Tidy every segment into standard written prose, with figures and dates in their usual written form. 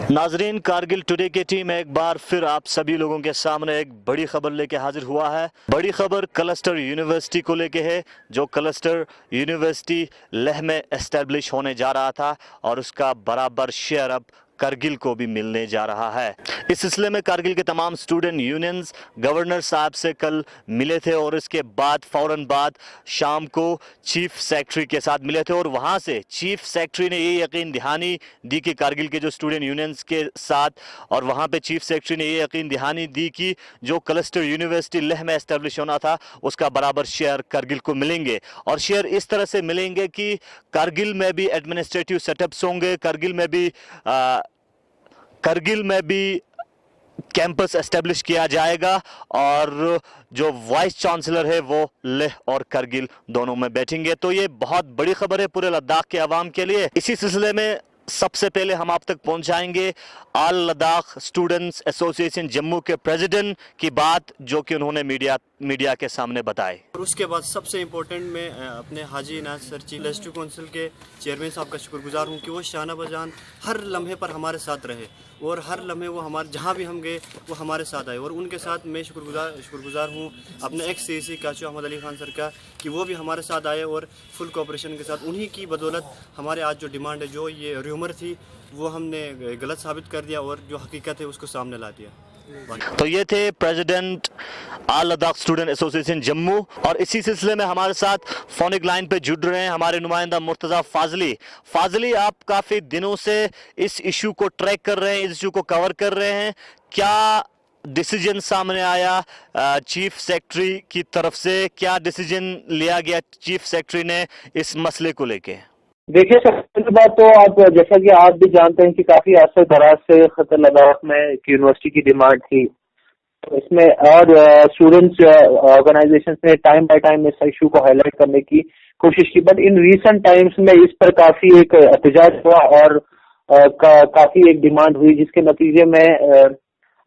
नाजरीन, कारगिल टुडे की टीम एक बार फिर आप सभी लोगों के सामने एक बड़ी खबर लेके हाजिर हुआ है। बड़ी खबर क्लस्टर यूनिवर्सिटी को लेके है, जो क्लस्टर यूनिवर्सिटी लेह में एस्टेब्लिश होने जा रहा था और उसका बराबर शेयर अब कारगिल को भी मिलने जा रहा है। इस सिलसिले में कारगिल के तमाम स्टूडेंट यूनियंस गवर्नर साहब से कल मिले थे और इसके बाद फौरन बाद शाम को चीफ सेक्रेटरी के साथ मिले थे और वहां से चीफ सेक्रेटरी ने ये यकीन दहानी दी कि कारगिल के जो स्टूडेंट यूनियंस के साथ, और वहां पे चीफ सेक्रेटरी ने ये यकीन दहानी दी कि जो क्लस्टर यूनिवर्सिटी लेह में एस्टेब्लिश होना था उसका बराबर शेयर कारगिल को मिलेंगे। और शेयर इस तरह से मिलेंगे कि कारगिल में भी एडमिनिस्ट्रेटिव सेटअप्स होंगे, कारगिल में भी कैंपस एस्टेब्लिश किया जाएगा और जो वाइस चांसलर है वो लेह और कारगिल दोनों में बैठेंगे। तो ये बहुत बड़ी खबर है पूरे लद्दाख के अवाम के लिए। इसी सिलसिले में सबसे पहले हम आप तक पहुंचाएंगे all Ladakh students association Jammu के प्रेसिडेंट की बात, जो कि उन्होंने मीडिया के सामने बताए। और उसके बाद सबसे इम्पोर्टेंट मैं अपने हाजी इनायत सर चीफ लेजिस्लेटिव काउंसिल के चेयरमैन साहब का शुक्रगुजार हूँ कि वो शाना बजान हर लम्हे पर हमारे साथ रहे और हर लम्हे वो हमारे जहाँ भी हम गए वो हमारे साथ आए। और उनके साथ मैं शुक्रगुजार हूँ अपने ex CEC Kachu Ahmed Ali Khan sir का कि वो भी हमारे साथ आए और फुल कोऑपरेशन के साथ। उन्हीं की बदौलत हमारे आज जो डिमांड है, जो ये र्यूमर थी, वो हमने गलत साबित कर दिया और जो हकीकत है उसको सामने ला दिया। तो ये थे president all Ladakh student association Jammu. और इसी सिलसिले में हमारे साथ फोनिक लाइन पे जुड़ रहे हैं हमारे नुमाइंदा मुर्तजा फाजली। आप काफी दिनों से इस इशू को ट्रैक कर रहे हैं, इस इशू को कवर कर रहे हैं। क्या डिसीजन सामने आया चीफ सेक्रेटरी की तरफ से? क्या डिसीजन लिया गया चीफ सेक्रेटरी ने इस मसले को लेके? देखिए, सबसे पहली बात तो आप जैसा कि आप भी जानते हैं कि काफी अरसे दराज से खतर लद्दाख में एक यूनिवर्सिटी की डिमांड थी, तो इसमें और स्टूडेंट्स ऑर्गेनाइजेशन ने टाइम बाय टाइम इस इशू को हाईलाइट करने की कोशिश की, बट इन रीसेंट टाइम्स में इस पर काफी एक एहतजाज हुआ और काफी एक डिमांड हुई, जिसके नतीजे में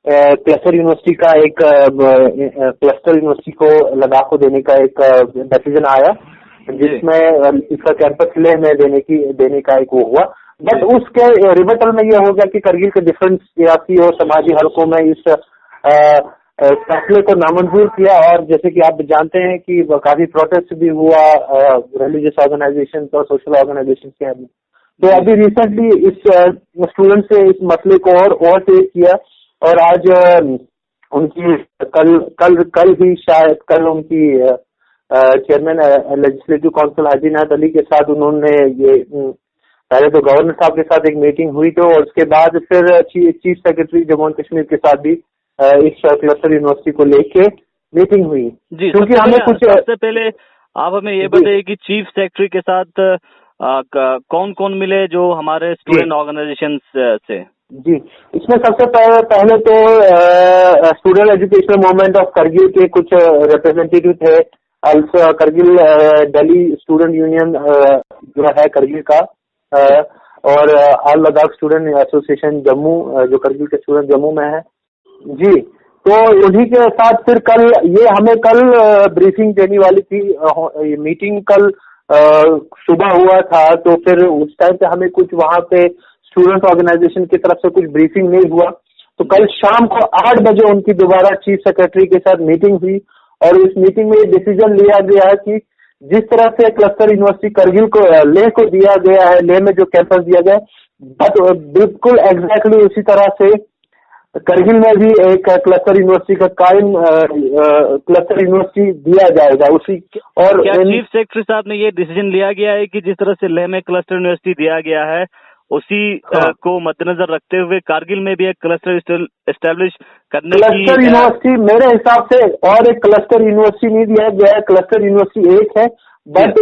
क्लस्टर यूनिवर्सिटी का एक क्लस्टर यूनिवर्सिटी को लद्दाख को देने का एक डिसीजन आया, जिसमें इसका कैंपस लेह में देने का एक वो हुआ। बट उसके रिबटल में ये हो गया कि कारगिल के डिफरेंट सियासी और समाजी हलकों में इस फैसले को नामंजूर किया। और जैसे कि आप जानते हैं कि काफी प्रोटेस्ट भी हुआ रिलीजियस ऑर्गेनाइजेशन और सोशल ऑर्गेनाइजेशन के। तो अभी रिसेंटली इस स्टूडेंट से इस मसले को और तेज किया और आज उनकी कल ही शायद कल उनकी चेयरमैन लेजिस्लेटिव काउंसिल हाजी इनायत अली के साथ उन्होंने ये पहले तो गवर्नर साहब के साथ एक मीटिंग हुई, तो और उसके बाद फिर chief secretary Jammu and Kashmir के साथ भी इस क्लस्टर यूनिवर्सिटी को लेके मीटिंग हुई। जी, क्योंकि हमें कुछ सबसे पहले आप हमें ये बताइए कि चीफ सेक्रेटरी के साथ कौन कौन मिले जो हमारे स्टूडेंट ऑर्गेनाइजेशन से? जी, इसमें सबसे पहले तो student educational movement of Kargil के कुछ रिप्रेजेंटेटिव थे, also Kargil Delhi student union जो है कारगिल का, और all Ladakh student association Jammu जो कारगिल के स्टूडेंट जम्मू में है। जी, तो उन्हीं के साथ फिर हमें कल ब्रीफिंग देने वाली थी। मीटिंग कल सुबह हुआ था, तो फिर उस टाइम पे हमें कुछ वहां पे स्टूडेंट ऑर्गेनाइजेशन की तरफ से कुछ ब्रीफिंग नहीं हुआ। तो कल शाम को 8 बजे उनकी दोबारा चीफ सेक्रेटरी के साथ मीटिंग हुई और इस मीटिंग में ये डिसीजन लिया गया है कि जिस तरह से क्लस्टर यूनिवर्सिटी कारगिल को लेह को दिया गया है, लेह में जो कैंपस दिया गया है, बिल्कुल एग्जैक्टली उसी तरह से कारगिल में भी एक क्लस्टर यूनिवर्सिटी का कायम क्लस्टर यूनिवर्सिटी दिया जाएगा उसी। और क्या चीफ सेक्रेटरी साहब ने ये डिसीजन लिया गया है कि जिस तरह से लेह में क्लस्टर यूनिवर्सिटी दिया गया है उसी को मद्देनजर रखते हुए कारगिल में भी एक क्लस्टर एस्टेब्लिश करने की? क्लस्टर यूनिवर्सिटी मेरे हिसाब से और एक क्लस्टर यूनिवर्सिटी नहीं दिया गया है, क्लस्टर यूनिवर्सिटी एक है, बट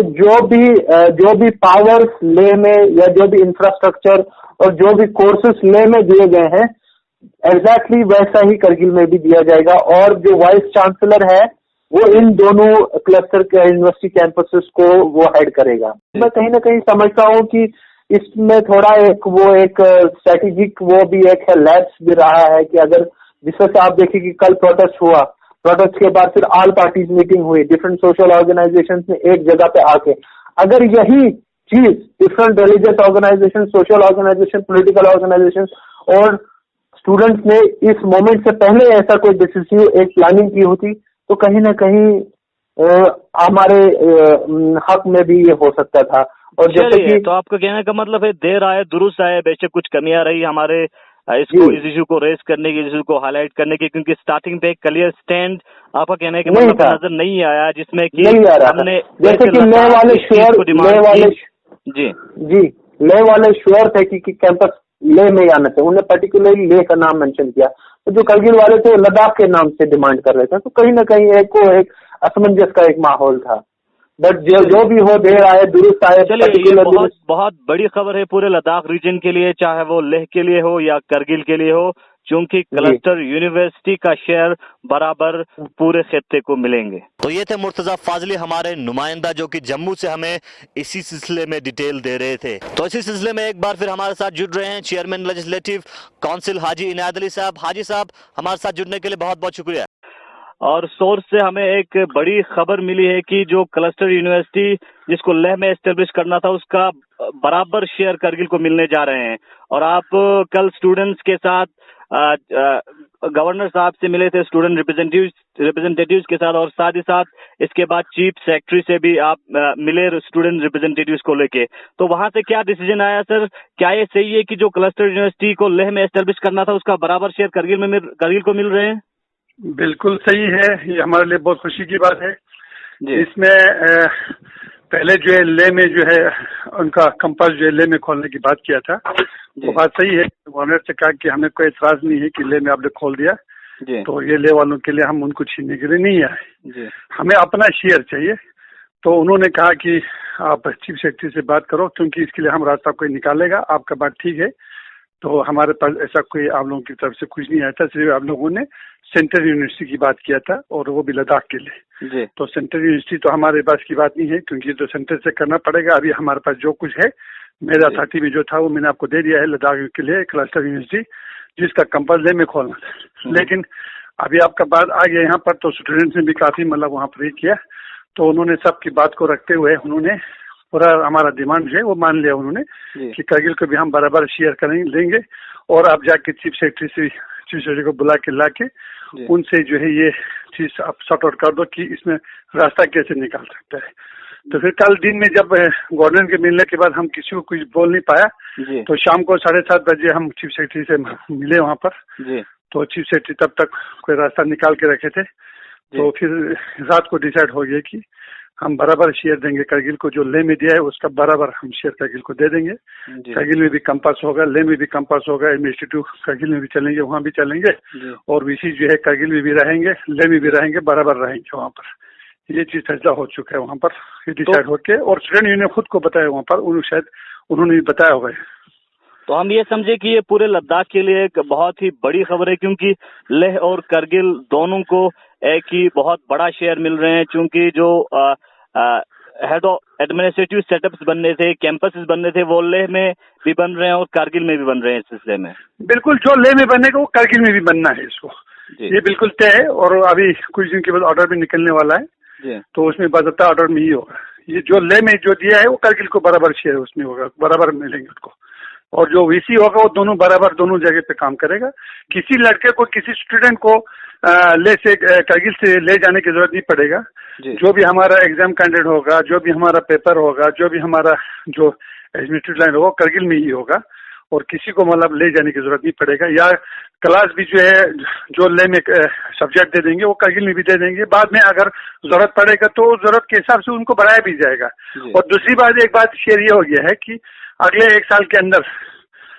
जो भी पावर्स लेह में या जो भी इंफ्रास्ट्रक्चर और जो भी कोर्सेस लेह में दिए गए हैं एग्जैक्टली वैसा ही कारगिल में भी दिया जाएगा। और जो वाइस चांसलर है वो इन दोनों क्लस्टर के यूनिवर्सिटी कैंपसेस को वो हेड करेगा। मैं कहीं ना कहीं समझता हूँ कि इसमें थोड़ा एक स्ट्रेटेजिक वो भी एक है, लैब्स भी रहा है कि अगर जिस तरह से आप देखिए कि कल प्रोटेस्ट हुआ, प्रोटेस्ट के बाद फिर ऑल पार्टीज मीटिंग हुई, डिफरेंट सोशल ऑर्गेनाइजेशंस ने एक जगह पे आके अगर यही चीज different religious organisation, social organisation, political organisation और स्टूडेंट्स ने इस मोमेंट से पहले ऐसा कोई डिसिसिव एक प्लानिंग की होती तो कहीं ना कहीं हमारे हक में भी ये हो सकता था। और जैसे कि तो आपका कहने का मतलब है देर आए दुरुस्त आए, बेशक कुछ कमियां रही हमारे इस इशू को रेस करने की, इशू को हाईलाइट करने की, क्योंकि स्टार्टिंग पे एक क्लियर स्टैंड आपका कहने का मतलब नजर नहीं आया जिसमें कि हमने जैसे कि ले वाले श्योर थे कि कैंपस ले में ही आना चाहिए, उन्होंने पर्टिकुलरली ले का नाम मेंशन किया। तो जो करगिल वाले थे लद्दाख के नाम से डिमांड कर रहे थे, तो कहीं ना कहीं एक असमंजस का एक माहौल था। बट जो भी हो, देर आए दुरुस्त आए। चलिए, ये बहुत बड़ी खबर है पूरे लद्दाख रीजन के लिए, चाहे वो लेह के लिए हो या करगिल के लिए हो, क्योंकि क्लस्टर यूनिवर्सिटी का शेयर बराबर पूरे खित्ते को मिलेंगे। तो ये थे मुर्तजा फाजली, हमारे नुमाइंदा, जो कि जम्मू से हमें इसी सिलसिले में डिटेल दे रहे थे। तो इसी सिलसिले में एक बार फिर हमारे साथ जुड़ रहे हैं चेयरमैन लेजिस्लेटिव काउंसिल हाजी इनायत अली साहब। हाजी साहब, हमारे साथ जुड़ने के लिए बहुत बहुत शुक्रिया। और सोर्स से हमें एक बड़ी खबर मिली है कि जो क्लस्टर यूनिवर्सिटी जिसको लेह में एस्टेब्लिश करना था, उसका बराबर शेयर करगिल को मिलने जा रहे हैं। और आप कल स्टूडेंट्स के साथ गवर्नर साहब से मिले थे, स्टूडेंट रिप्रेजेंटेटिव्स के साथ, और साथ ही साथ इसके बाद चीफ सेक्रेटरी से भी आप मिले स्टूडेंट रिप्रेजेंटेटिव्स को लेके। तो वहां से क्या डिसीजन आया सर? क्या ये सही है कि जो क्लस्टर यूनिवर्सिटी को लेह में एस्टेब्लिश करना था, उसका बराबर शेयर करगिल को मिल रहे हैं? बिल्कुल सही है, ये हमारे लिए बहुत खुशी की बात है। इसमें पहले जो है ले में जो है उनका कंपास जो है ले में खोलने की बात किया था, वो बात सही है। गवर्नर से कहा कि हमें कोई एतराज नहीं है कि ले में आपने खोल दिया, तो ये ले वालों के लिए हम उनको छीनने के लिए नहीं आए, हमें अपना शेयर चाहिए। तो उन्होंने कहा कि आप चीफ सेक्रेटरी से बात करो, क्योंकि इसके लिए हम रास्ता कोई निकालेगा, आपका बात ठीक है। तो हमारे पास ऐसा कोई आप लोगों की तरफ से कुछ नहीं आया था, सिर्फ आप लोगों ने सेंट्रल यूनिवर्सिटी की बात किया था, और वो भी लद्दाख के लिए। तो सेंट्रल यूनिवर्सिटी तो हमारे पास की बात नहीं है, क्योंकि तो सेंटर से करना पड़ेगा। अभी हमारे पास जो कुछ है, मेरा अथॉरिटी में जो था वो मैंने आपको दे दिया है लद्दाख के लिए क्लस्टर यूनिवर्सिटी, जिसका कंपस ले में खोलना था। लेकिन अभी आपका बात आ गया यहाँ पर, तो स्टूडेंट्स ने भी काफी मतलब वहाँ पर किया, तो उन्होंने सबकी बात को रखते हुए उन्होंने पूरा हमारा डिमांड जो है वो मान लिया उन्होंने कि करगिल को भी हम बराबर शेयर करेंगे लेंगे। और आप जाके चीफ सेक्रेटरी को बुला के लाके उनसे जो है ये चीज आप सॉर्ट आउट कर दो कि इसमें रास्ता कैसे निकाल सकता है। तो फिर कल दिन में जब गवर्नर के मिलने के बाद हम किसी को कुछ बोल नहीं पाया, तो शाम को 7:30 बजे हम चीफ सेक्रेटरी से मिले वहाँ पर। तो चीफ सेक्रेटरी तब तक कोई रास्ता निकाल के रखे थे। तो फिर रात को डिसाइड हो गया कि हम बराबर शेयर देंगे करगिल को, जो ले में दिया है उसका बराबर हम शेयर करगिल को दे देंगे। करगिल में भी कंपास होगा, ले में भी कंपास होगा, एडमिनिस्ट्रेटिव करगिल में भी चलेंगे, वहाँ भी चलेंगे, और वीसी जो है करगिल में भी रहेंगे, ले में भी रहेंगे, बराबर रहेंगे वहाँ पर। ये चीज फैसला हो चुका है वहाँ पर, ये डिसाइड होके। और स्टूडेंट यूनियन खुद को बताया वहाँ पर, शायद उन्होंने भी बताया होगा। तो हम ये समझे कि ये पूरे लद्दाख के लिए एक बहुत ही बड़ी खबर है, क्योंकि लेह और करगिल दोनों को एक ही बहुत बड़ा शेयर मिल रहे हैं। चूंकि जो हेड ऑफ एडमिनिस्ट्रेटिव सेटअप्स बनने थे, कैंपसेस बनने थे, वो लेह में भी बन रहे हैं और कारगिल में भी बन रहे हैं। इस सिलसिले में बिल्कुल जो लेह में बनेगा वो करगिल में भी बनना है, इसको ये बिल्कुल तय है। और अभी कुछ दिन के बाद ऑर्डर भी निकलने वाला है, तो उसमें बाज़ाब्ता ऑर्डर में ही होगा। ये जो लेह में जो दिया है वो करगिल को बराबर शेयर उसमें होगा, बराबर मिलेंगे उसको। और जो वीसी होगा वो दोनों बराबर दोनों जगह पे काम करेगा। किसी लड़के को, किसी स्टूडेंट को ले से करगिल से ले जाने की जरूरत नहीं पड़ेगा। जो भी हमारा एग्जाम कैंडिडेट होगा, जो भी हमारा पेपर होगा, जो भी हमारा जो एडमिनिस्ट्रेटिव लाइन होगा, करगिल में ही होगा, और किसी को मतलब ले जाने की जरूरत नहीं पड़ेगा। या क्लास भी जो है जो ले में सब्जेक्ट दे देंगे वो करगिल में भी दे देंगे। बाद में अगर जरूरत पड़ेगा तो जरूरत के हिसाब से उनको बढ़ाया भी जाएगा। और दूसरी बात, एक बात शेयर ये हो गया है कि अगले 1 साल के अंदर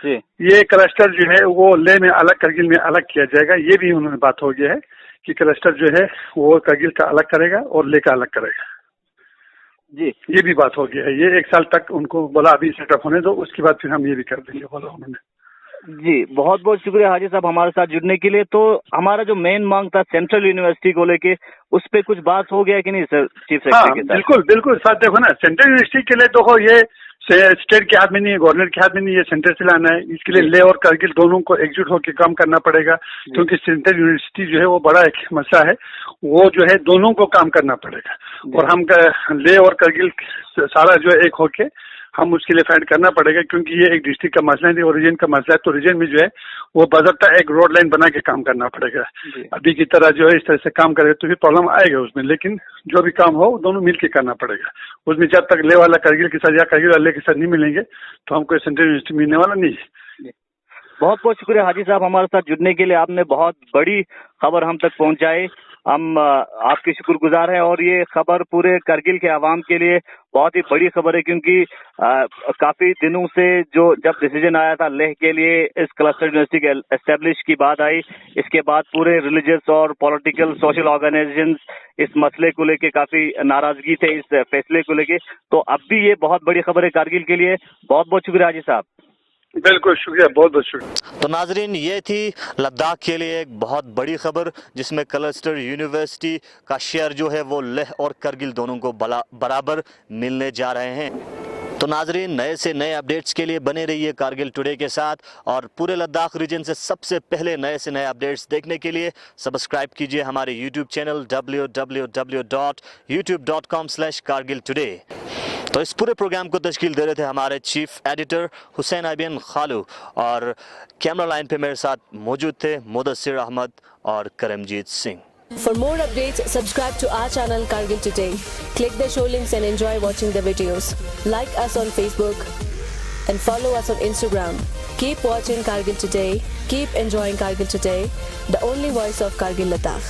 ये क्लस्टर जो है वो ले में अलग, करगिल में अलग किया जाएगा। ये भी उन्होंने बात हो गया है कि क्लस्टर जो है वो करगिल का अलग करेगा और ले का अलग करेगा। ये भी बात हो गया है। ये 1 साल तक उनको बोला अभी सेटअप होने दो, उसके बाद फिर हम ये भी कर देंगे, बोला उन्होंने। जी, बहुत बहुत शुक्रिया हाजी साहब हमारे साथ जुड़ने के लिए। तो हमारा जो मेन मांग था सेंट्रल यूनिवर्सिटी को लेके, उस पे कुछ बात हो गया कि नहीं सर चीफ सेक्रेटरी के साथ? बिल्कुल बिल्कुल। साथ देखो ना, सेंट्रल यूनिवर्सिटी के लिए देखो ये स्टेट के हाथ में नहीं है, गवर्नर के हाथ में नहीं है, सेंटर से लाना है। इसके लिए ले और करगिल दोनों को एकजुट होकर काम करना पड़ेगा, क्योंकि सेंट्रल यूनिवर्सिटी जो है वो बड़ा एक मसला है, वो जो है दोनों को काम करना पड़ेगा। और हम ले और करगिल सारा जो है एक होके हम उसके लिए फाइट करना पड़ेगा, क्योंकि ये एक डिस्ट्रिक्ट का मसला है और रीजन का मसला है। तो रीजन में जो है वो बाज़ाब्ता एक रोड लाइन बना के काम करना पड़ेगा। अभी की तरह जो है इस तरह से काम करेगा तो फिर प्रॉब्लम आएगा उसमें, लेकिन जो भी काम हो दोनों मिल के करना पड़ेगा। उसमें जब तक ले वाला करगिल के साथ या करगिल वाले के साथ नहीं मिलेंगे तो हमको सेंट्रल यूनिवर्सिटी मिलने वाला नहीं है। बहुत बहुत शुक्रिया हाजी साहब हमारे साथ जुड़ने के लिए। आपने बहुत बड़ी खबर हम तक पहुंचाई, हम आपके शुक्रगुजार हैं। और ये खबर पूरे करगिल के आवाम के लिए बहुत ही बड़ी खबर है, क्योंकि काफी दिनों से जब डिसीजन आया था लेह के लिए इस क्लस्टर यूनिवर्सिटी के एस्टेब्लिश की बात आई, इसके बाद पूरे रिलीजियस और पॉलिटिकल सोशल ऑर्गेनाइजेशंस इस मसले को लेके काफी नाराजगी थे इस फैसले को लेके। तो अब भी ये बहुत बड़ी खबर है कारगिल के लिए। बहुत बहुत शुक्रिया हाजी साहब। बिल्कुल शुक्रिया, बहुत बहुत शुक्रिया। तो नाजरीन, ये थी लद्दाख के लिए एक बहुत बड़ी खबर, जिसमें क्लस्टर यूनिवर्सिटी का शेयर जो है वो लेह और करगिल दोनों को बराबर मिलने जा रहे हैं। तो नाजरीन, नए से नए अपडेट्स के लिए बने रहिए कारगिल टुडे के साथ, और पूरे लद्दाख रीजन से सबसे पहले नए से नए अपडेट्स देखने के लिए सब्सक्राइब कीजिए हमारे यूट्यूब चैनल www.youtube.com/kargiltoday। तो इस पूरे प्रोग्राम को तश्कील दे रहे थे हमारे चीफ एडिटर हुसैन आबियन खालू, और कैमरा लाइन पे मेरे साथ मौजूद थे मुदस्सिर अहमद और Karamjit Singh. For more updates, subscribe to our channel Kargil Today. Click the show links and enjoy watching the videos. Like us on Facebook and follow us on Instagram. Keep watching Kargil Today. Keep enjoying Kargil Today, the only voice of Kargil Ladakh.